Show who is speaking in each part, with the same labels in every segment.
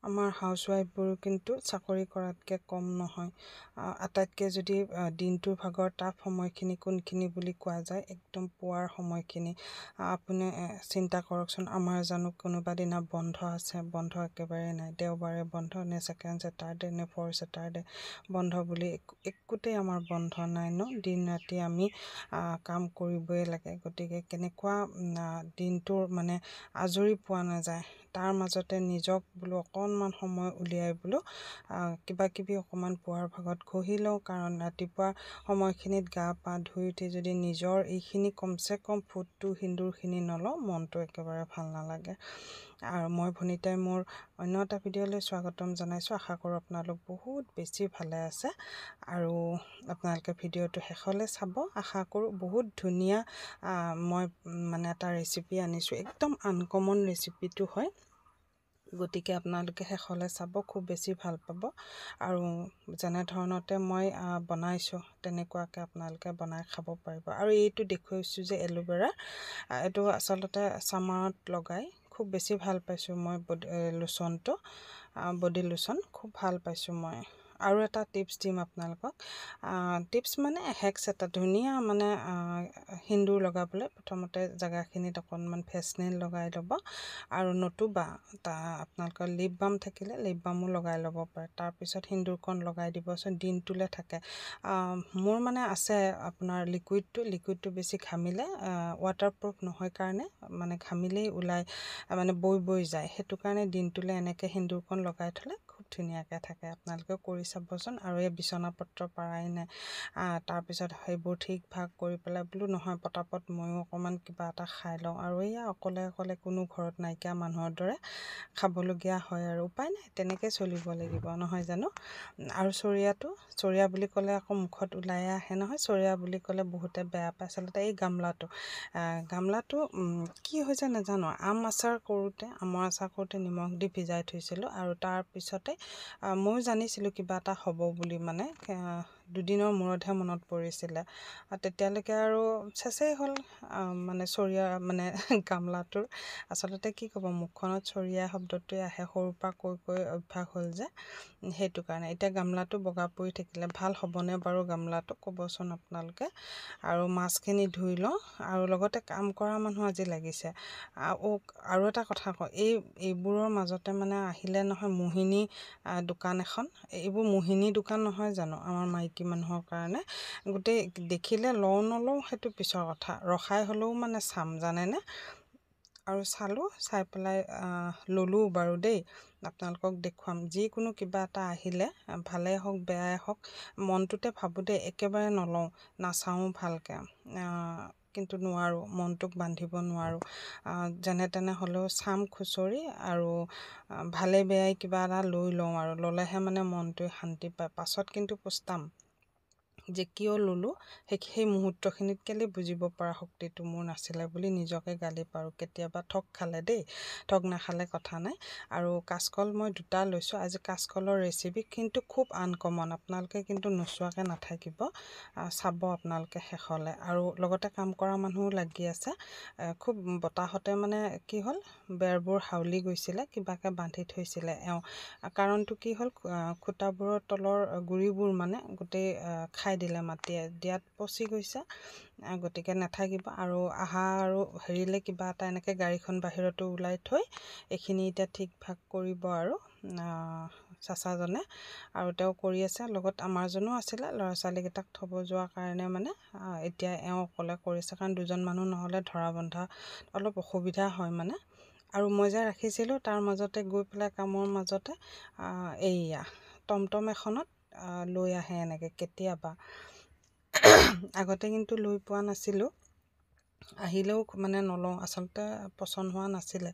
Speaker 1: আমাৰ হাউচৱাইফবোৰো কিন্তু চাকৰি কৰাতকৈ কম নহয়। আটাইতকৈ যদি দিনটোৰ ভাগৰ টাফ সময়খিনি কোনখিনি বুলি কোৱা যায়, একদম পুৱাৰ সময়খিনি। আপুনি চিন্তা কৰকচোন, আমাৰ জানো কোনোবা দিনা বন্ধ আছে? বন্ধ একেবাৰে নাই। দেওবাৰে বন্ধ নে ছেকেণ্ড ছেটাৰডে নে ফ'ৰ্থ ছেটাৰডে বন্ধ বুলি একোতেই আমাৰ বন্ধ নাই ন। দিন ৰাতি আমি কাম কৰিবই লাগে। গতিকে কেনেকুৱা দিনটোৰ মানে আজৰি পোৱা নাযায়। তাৰ মাজতে নিজক বোলো অকণমান সময় উলিয়াই বোলো কিবা কিবি অকণমান পুৱাৰ ভাগত ঘঁহি লওঁ। কাৰণ ৰাতিপুৱা সময়খিনিত গা পা ধুই উঠি যদি নিজৰ এইখিনি কমচে কম ফুটটো সিন্দুৰখিনি নলওঁ, মনটো একেবাৰে ভাল নালাগে। আৰু মই ভনিতাই মোৰ অন্য এটা ভিডিঅ'লৈ স্বাগতম জনাইছোঁ। আশা কৰোঁ আপোনালোক বহুত বেছি ভালে আছে আৰু আপোনালোকে ভিডিঅ'টো শেষলৈ চাব। আশা কৰোঁ বহুত ধুনীয়া মই মানে এটা ৰেচিপি আনিছোঁ। একদম আনকমন ৰেচিপিটো হয়। গতিকে আপোনালোকে শেষলৈ চাব, খুব বেছি ভাল পাব। আৰু যেনেধৰণতে মই বনাইছোঁ তেনেকুৱাকৈ আপোনালোকে বনাই খাব পাৰিব। আৰু এইটো দেখুৱাইছোঁ যে এল'ভেৰা, এইটো আচলতে ছামাৰত লগাই খুব বেছি ভাল পাইছোঁ মই। লোচনটো বডি লোচন খুব ভাল পাইছোঁ মই। আৰু এটা টিপছ দিম আপোনালোকক। টিপছ মানে হেক্স এটা ধুনীয়া মানে সিন্দুৰ লগাবলৈ প্ৰথমতে জেগাখিনিত অকণমান ভেচলিন লগাই ল'ব। আৰু নতুবা আপোনালোকৰ লিপ বাম থাকিলে লিপ বামো লগাই ল'ব পাৰে। তাৰপিছত সিন্দুৰকণ লগাই দিবচোন, দিনটোলৈ থাকে। মোৰ মানে আছে আপোনাৰ লিকুইডটো বেছি ঘামিলে ৱাটাৰপ্ৰুফ নহয় কাৰণে মানে ঘামিলেই ওলাই মানে বৈ যায়। সেইটো কাৰণে দিনটোলৈ এনেকৈ সিন্দুৰকণ লগাই থ'লে খুব ধুনীয়াকৈ থাকে। আপোনালোকেও কৰি চাবচোন। আৰু এই বিচনা পত্ৰ পাৰাই নাই, তাৰপিছত সেইবোৰ ঠিক ভাগ কৰি পেলাই বোলো নহয় পটাপট ময়ো অকণমান কিবা এটা খাই লওঁ। আৰু এয়া অকলে কোনো ঘৰত নাইকিয়া মানুহৰ দৰে খাবলগীয়া হয় আৰু উপায় নাই, তেনেকৈ চলিব লাগিব নহয় জানো। আৰু চৰিয়া বুলি ক'লে আকৌ মুখত ওলাই আহে নহয়। চৰিয়া বুলি ক'লে বহুতে বেয়া পায়। আচলতে এই গামলাটো কি হৈছে নাজানো। আমৰ আচাৰ কৰোঁতে নিমখ দি ভিজাই থৈছিলোঁ। আৰু তাৰপিছতে ময়ো জানিছিলোঁ কিবা এটা হ'ব বুলি, মানে দুদিনৰ মূৰতহে মনত পৰিছিলে। তেতিয়ালৈকে আৰু চেচেই হ'ল মানে চৰিয়া মানে গামলাটোৰ। আচলতে কি ক'ব, মুখখনত চৰিয়া শব্দটোৱে আহে, সৰুৰ পৰা কৈ অভ্যাস হ'ল যে, সেইটো কাৰণে। এতিয়া গামলাটো বগা পৰি থাকিলে ভাল হ'বনে বাৰু গামলাটো, ক'বচোন আপোনালোকে। আৰু মাছখিনি ধুই লওঁ। আৰু লগতে কাম কৰা মানুহ আজি লাগিছে। আৰু এটা কথা কওঁ, এইবোৰৰ মাজতে মানে আহিলে নহয় মোহিনী দোকান এখন। এইবোৰ মোহিনী দোকান নহয় জানো আমাৰ মাইকী মানুহৰ কাৰণে। গোটেই দেখিলে লওঁ নলওঁ সেইটো পিছৰ কথা, ৰখাই হ'লেও মানে চাম জানেনে। আৰু চাই পেলাই ল'লোঁ বাৰু দেই। আপোনালোকক দেখুৱাম। যিকোনো কিবা এটা আহিলে ভালেই হওক বেয়াই হওক মনটোতে ভাবোঁ দেই, একেবাৰে নলওঁ, নাচাওঁ ভালকৈ। কিন্তু নোৱাৰোঁ, মনটোক বান্ধিব নোৱাৰোঁ। যেনে তেনে হ'লেও চাম খুচৰি আৰু ভালে বেয়াই কিবা এটা লৈ লওঁ। আৰু ল'লেহে মানে মনটোৱে শান্তি পায়। পাছত কিন্তু পস্তাম যে কিয় ল'লোঁ। সেই মুহূৰ্তখিনিত কেলৈ বুজিব পৰা শক্তিটো মোৰ নাছিলে বুলি নিজকে গালি পাৰোঁ কেতিয়াবা। ঠগ খালে দেই, ঠগ নাখালে কথা নাই। আৰু কাচকল মই 2টা লৈছোঁ আজি। কাচকলৰ ৰেচিপি কিন্তু খুব আনকমন, আপোনালোকে কিন্তু নোচোৱাকৈ নাথাকিব, চাব আপোনালোকে শেষলৈ। আৰু লগতে কাম কৰা মানুহো লাগি আছে। খুব বতাহতে মানে কি হ'ল, বেৰবোৰ হাউলি গৈছিলে, কিবাকৈ বান্ধি থৈছিলে কাৰণটো কি হ'ল, খুটাবোৰৰ তলৰ গুৰিবোৰ মানে গোটেই খাই দিলে, মাটিয়ে দিয়াত পচি গৈছে। গতিকে নাথাকিব। আৰু আৰু হেৰিলে কিবা এটা এনেকৈ গাড়ীখন বাহিৰতো ওলাই থৈ এইখিনি এতিয়া ঠিক ভাগ কৰিব আৰু চাচাজনে। আৰু তেওঁ কৰি আছে, লগত আমাৰজনো আছিলে, ল'ৰা ছোৱালীকেইটাক থ'ব যোৱাৰ কাৰণে মানে এতিয়া অকলে কৰিছে। কাৰণ 2জন মানুহ নহ'লে ধৰা বন্ধা অলপ অসুবিধা হয় মানে। আৰু মই যে ৰাখিছিলোঁ তাৰ মাজতে গৈ পেলাই কামৰ মাজতে এইয়া টমটম এখনত লৈ আহে এনেকৈ কেতিয়াবা। আগতে কিন্তু লৈ পোৱা নাছিলোঁ। আহিলেও মানে নলওঁ, আচলতে পচন্দ হোৱা নাছিলে।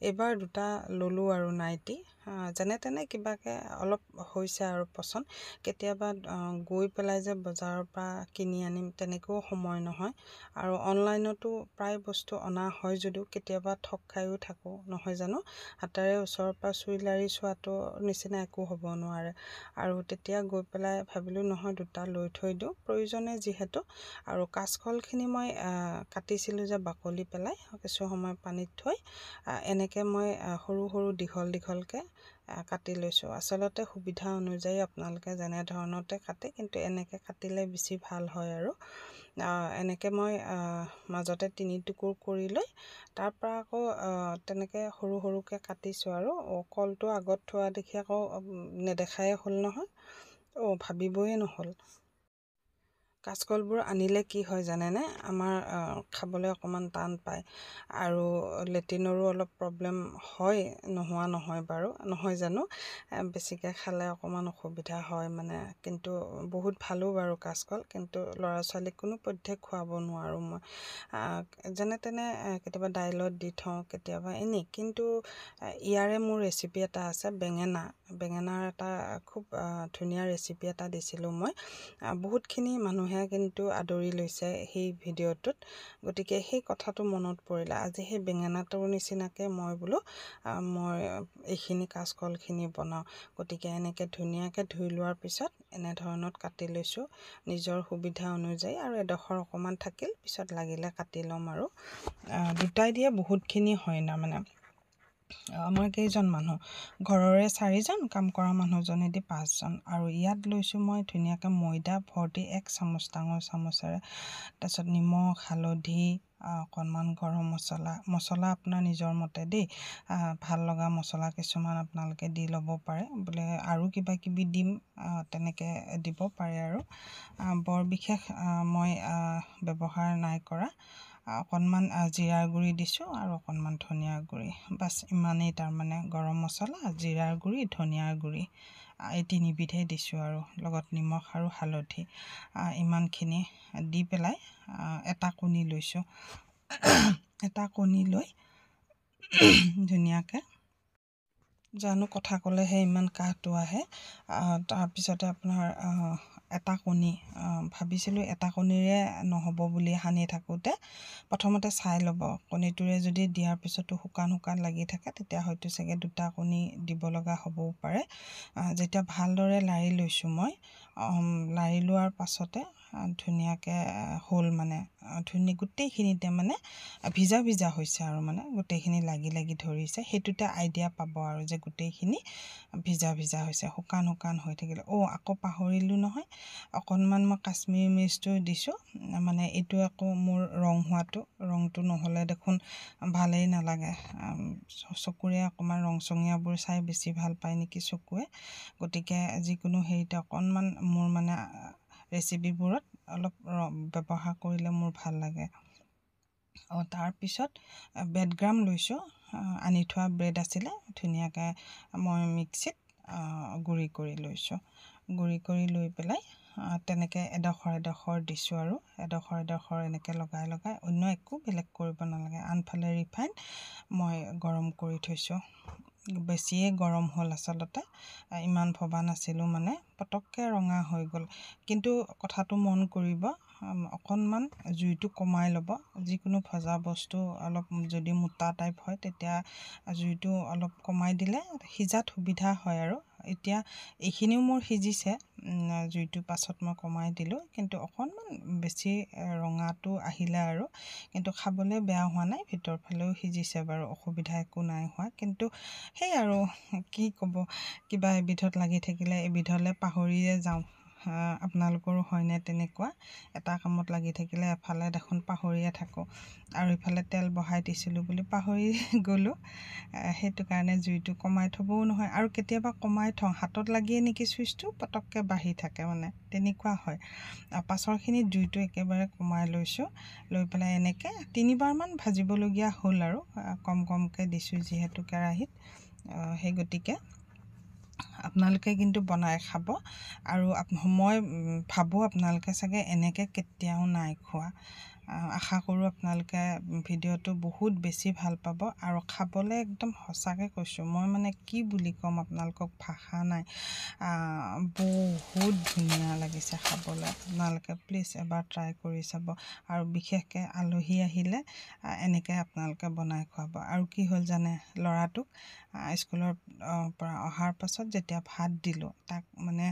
Speaker 1: এইবাৰ 2টা ল'লোঁ আৰু নাইটি। যেনে তেনে কিবাকৈ অলপ হৈছে আৰু পচন্দ। কেতিয়াবা গৈ পেলাই যে বজাৰৰ পৰা কিনি আনিম তেনেকৈও সময় নহয়। আৰু অনলাইনতো প্ৰায় বস্তু অনা হয় যদিও কেতিয়াবা ঠগ খায়ো থাকোঁ নহয় জানো। হাতেৰে ওচৰৰ পৰা চুই লাৰি চোৱাটো নিচিনা একো হ'ব নোৱাৰে। আৰু তেতিয়া গৈ পেলাই ভাবিলোঁ নহয় 2টা লৈ থৈ দিওঁ, প্ৰয়োজনে যিহেতু। আৰু কাচকলখিনি মই কাটি কাটিছিলোঁ যে বাকলি পেলাই কিছু সময় পানীত থৈ এনেকৈ মই সৰু সৰু দীঘলকৈ কাটি লৈছোঁ। আচলতে সুবিধা অনুযায়ী আপোনালোকে যেনে ধৰণতে কাটে, কিন্তু এনেকৈ কাটিলে বেছি ভাল হয়। আৰু এনেকৈ মই মাজতে 3 টুকুৰ কৰি লৈ তাৰ পৰা আকৌ তেনেকৈ সৰু সৰুকৈ কাটিছোঁ। আৰু কলটো আগত থোৱা দেখি আকৌ নেদেখাই হ'ল নহয়, ভাবিবই নহ'ল। কাচকলবোৰ আনিলে কি হয় জানেনে, আমাৰ খাবলৈ অকণমান টান পায় আৰু লেট্ৰিনৰো অলপ প্ৰব্লেম হয়, নোহোৱা নহয় বাৰু, নহয় জানো। বেছিকৈ খালে অকণমান অসুবিধা হয় মানে, কিন্তু বহুত ভালো বাৰু কাচকল। কিন্তু ল'ৰা ছোৱালীক কোনো পধ্যে খুৱাব নোৱাৰোঁ মই। যেনে তেনে কেতিয়াবা দাইলত দি থওঁ, কেতিয়াবা এনেই। কিন্তু ইয়াৰে মোৰ ৰেচিপি এটা আছে, বেঙেনাৰ এটা খুব ধুনীয়া ৰেচিপি এটা দিছিলোঁ মই। বহুতখিনি মানুহে কিন্তু আদৰি লৈছে সেই ভিডিঅ'টোত। গতিকে সেই কথাটো মনত পৰিলে আজি সেই বেঙেনাটোৰ নিচিনাকৈ মই বোলো মই এইখিনি কাচকলখিনি বনাওঁ। গতিকে এনেকৈ ধুনীয়াকৈ ধুই লোৱাৰ পিছত এনেধৰণত কাটি লৈছোঁ নিজৰ সুবিধা অনুযায়ী। আৰু এডোখৰ অকণমান থাকিল, পিছত লাগিলে কাটি ল'ম। আৰু দুটাই দিয়ে বহুতখিনি হয় না মানে। আমাৰ কেইজন মানুহ, ঘৰৰে 4জন, কাম কৰা মানুহজনেদি 5জন। আৰু ইয়াত লৈছোঁ মই ধুনীয়াকৈ ময়দা ভৰ্তি 1 চামুচ, ডাঙৰ চামুচেৰে। তাৰপিছত নিমখ, হালধি, অকণমান গৰম মছলা আপোনাৰ নিজৰ মতে দেই। ভাল লগা মছলা কিছুমান আপোনালোকে দি ল'ব পাৰে, বোলে আৰু কিবা কিবি দিম তেনেকৈ দিব পাৰে। আৰু বৰ বিশেষ মই ব্যৱহাৰ নাই কৰা। অকণমান জিৰাৰ গুড়ি দিছোঁ আৰু অকণমান ধনিয়াৰ গুড়ি, বাছ ইমানেই। তাৰমানে গৰম মছলা, জিৰাৰ গুড়ি, ধনিয়াৰ গুড়ি, এই 3বিধেই দিছোঁ। আৰু লগত নিমখ আৰু হালধি ইমানখিনি দি পেলাই এটা কণী লৈছোঁ। এটা কণী লৈ ধুনীয়াকৈ, জানো কথা ক'লেহে ইমান কাহটো আহে। তাৰপিছতে আপোনাৰ এটা কণী, ভাবিছিলোঁ এটা কণীৰে নহ'ব বুলি সানি থাকোঁতে প্ৰথমতে চাই ল'ব, কণীটোৰে যদি দিয়াৰ পিছতো শুকান লাগি থাকে তেতিয়া হয়তো চাগে 2টা কণী দিব লগা হ'বও পাৰে। যেতিয়া ভালদৰে লাৰি লৈছোঁ মই, লাৰি লোৱাৰ পাছতে ধুনীয়াকৈ হ'ল মানে, গোটেইখিনিতে মানে ভিজা হৈছে। আৰু মানে গোটেইখিনি লাগি ধৰিছে, সেইটোতে আইডিয়া পাব আৰু যে গোটেইখিনি ভিজা হৈছে, শুকান হৈ থাকিলে। আকৌ পাহৰিলোঁ নহয়, অকণমান মই কাশ্মীৰী মিৰ্চটো দিছোঁ। মানে এইটো আকৌ মোৰ ৰংটো নহ'লে দেখোন ভালেই নালাগে। চকুৰে অকণমান ৰংচঙীয়াবোৰ চাই বেছি ভাল পায় নেকি চকুৱে। গতিকে যিকোনো হেৰিতে অকণমান মোৰ মানে ৰেচিপিবোৰত অলপ ব্যৱহাৰ কৰিলে মোৰ ভাল লাগে। তাৰপিছত বেডগ্ৰাম লৈছোঁ, আনি থোৱা ব্ৰেড আছিলে, ধুনীয়াকৈ মই মিক্সিত গুড়ি কৰি লৈছোঁ। গুড়ি কৰি লৈ পেলাই তেনেকৈ এডোখৰ দিছোঁ। আৰু এডোখৰ এনেকৈ লগাই অন্য একো বেলেগ কৰিব নালাগে। আনফালে ৰিফাইন মই গৰম কৰি থৈছোঁ। বেছিয়ে গৰম হ'ল আচলতে, ইমান ভবা নাছিলোঁ মানে, পটককৈ ৰঙা হৈ গ'ল। কিন্তু কথাটো মন কৰিব, অকণমান জুইটো কমাই ল'ব। যিকোনো ভজা বস্তু অলপ যদি মোটা টাইপ হয় তেতিয়া জুইটো অলপ কমাই দিলে সিজাত সুবিধা হয়। আৰু এতিয়া এইখিনিও মোৰ সিজিছে, জুইটো পাছত মই কমাই দিলোঁ, কিন্তু অকণমান বেছি ৰঙাটো আহিলে আৰু, কিন্তু খাবলৈ বেয়া হোৱা নাই, ভিতৰ ফালেও সিজিছে বাৰু, অসুবিধা একো নাই হোৱা। কিন্তু সেই আৰু কি ক'ব, কিবা এবিধত লাগি থাকিলে এবিধলৈ পাহৰিয়ে যাওঁ। আপোনালোকৰো হয়নে তেনেকুৱা? এটা কামত লাগি থাকিলে এফালে দেখোন পাহৰিয়ে থাকোঁ, আৰু ইফালে তেল বহাই দিছিলোঁ বুলি পাহৰি গ'লোঁ। সেইটো কাৰণে জুইটো কমাই থ'বও নহয়, আৰু কেতিয়াবা কমাই থওঁ, হাতত লাগিয়ে নেকি চুইচটো পটককৈ বাঢ়ি থাকে মানে, তেনেকুৱা হয়। পাছৰখিনিত জুইটো একেবাৰে কমাই লৈছোঁ, লৈ পেলাই এনেকৈ 3বাৰমান ভাজিবলগীয়া হ'ল। আৰু কমকৈ দিছোঁ যিহেতু কেৰাহীত, সেই গতিকে আপোনালোকে কিন্তু বনাই খাব। আৰু মই ভাবোঁ আপোনালোকে চাগে এনেকৈ কেতিয়াও নাই খোৱা। আশা কৰোঁ আপোনালোকে ভিডিঅ'টো বহুত বেছি ভাল পাব। আৰু খাবলৈ একদম সঁচাকৈ কৈছোঁ, মই মানে কি বুলি ক'ম আপোনালোকক, ভাষা নাই। বহুত ধুনীয়া লাগিছে খাবলৈ। আপোনালোকে প্লিজ এবাৰ ট্ৰাই কৰি চাব। আৰু বিশেষকৈ আলহী আহিলে এনেকৈ আপোনালোকে বনাই খুৱাব। আৰু কি হ'ল জানে, ল'ৰাটোক স্কুলৰ পৰা অহাৰ পাছত যেতিয়া ভাত দিলোঁ তাক মানে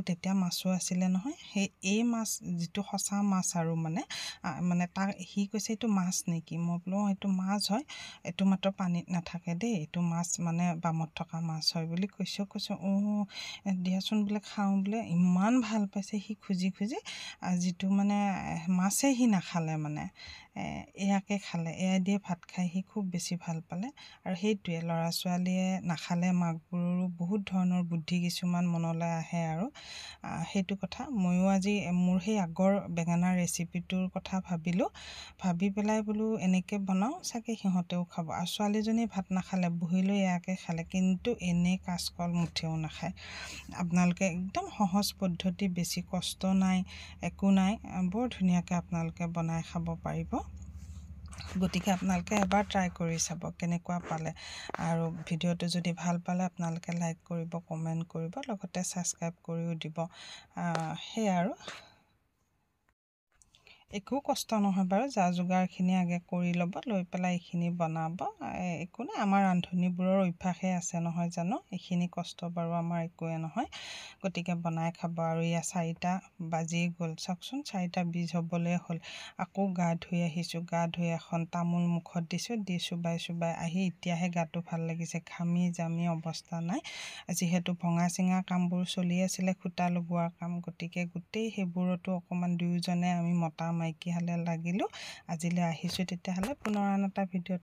Speaker 1: তেতিয়া মাছো আছিলে নহয় এই মাছ যিটো সঁচা মাছ আৰু মানে তাক সি কৈছে এইটো মাছ নেকি মই বোলো এইটো মাছ হয় এইটো মাত্ৰ পানীত নাথাকে দেই এইটো মাছ মানে বামত থকা মাছ হয় বুলি কৈছোঁ দিয়াচোন বোলে খাওঁ বোলে ইমান ভাল পাইছে সি খুজি যিটো মানে মাছেই সি নাখালে মানে এয়াকে খালে এয়া দিয়ে ভাত খাই সি খুব বেছি ভাল পালে আৰু সেইটোৱে ল'ৰা ছোৱালীয়ে নাখালে মাকবোৰৰো বহুত ধৰণৰ বুদ্ধি কিছুমান মনলৈ আহে আৰু সেইটো কথা ময়ো আজি মোৰ সেই আগৰ বেঙেনাৰ ৰেচিপিটোৰ কথা ভাবি পেলাই বোলো এনেকৈ বনাওঁ চাগে সিহঁতেও খাব আৰু ছোৱালীজনী ভাত নাখালে বহি লৈ এয়াকে খালে কিন্তু এনেই কাচকল মুঠিও নাখায় আপোনালোকে একদম সহজ পদ্ধতি বেছি কষ্ট নাই একো নাই বৰ ধুনীয়াকৈ আপোনালোকে বনাই খাব পাৰিব গতিকে আপোনালোকে এবাৰ ট্ৰাই কৰি চাব কেনেকুৱা পালে আৰু ভিডিঅ'টো যদি ভাল পালে আপোনালোকে লাইক কৰিব কমেণ্ট কৰিব লগতে ছাবস্ক্ৰাইব কৰিও দিব সেয়াই আৰু একো কষ্ট নহয় বাৰু যা যোগাৰখিনি আগে কৰি ল'ব লৈ পেলাই এইখিনি বনাব একো নাই আমাৰ ৰান্ধনীবোৰৰ অভ্যাসে আছে নহয় জানো এইখিনি কষ্ট বাৰু আমাৰ একোৱে নহয় গতিকে বনাই খাব আৰু এয়া 4টা বাজিয়ে গ'ল চাওকচোন 4:20 হ'বলৈ হ'ল আকৌ গা ধুই আহিছোঁ গা ধুই এখন তামোল মুখত দিছোঁ দি চুবাই আহি এতিয়াহে গাটো ভাল লাগিছে ঘামি জামি অৱস্থা নাই যিহেতু ভঙা চিঙা কামবোৰ চলি আছিলে খুঁটা লগোৱাৰ কাম গতিকে গোটেই সেইবোৰতো অকণমান দুয়োজনে আমি মতা মাইকী হালে লাগিলোঁ আজিলৈ আহিছোঁ তেতিয়াহ'লে পুনৰ আন এটা ভিডিঅ'ত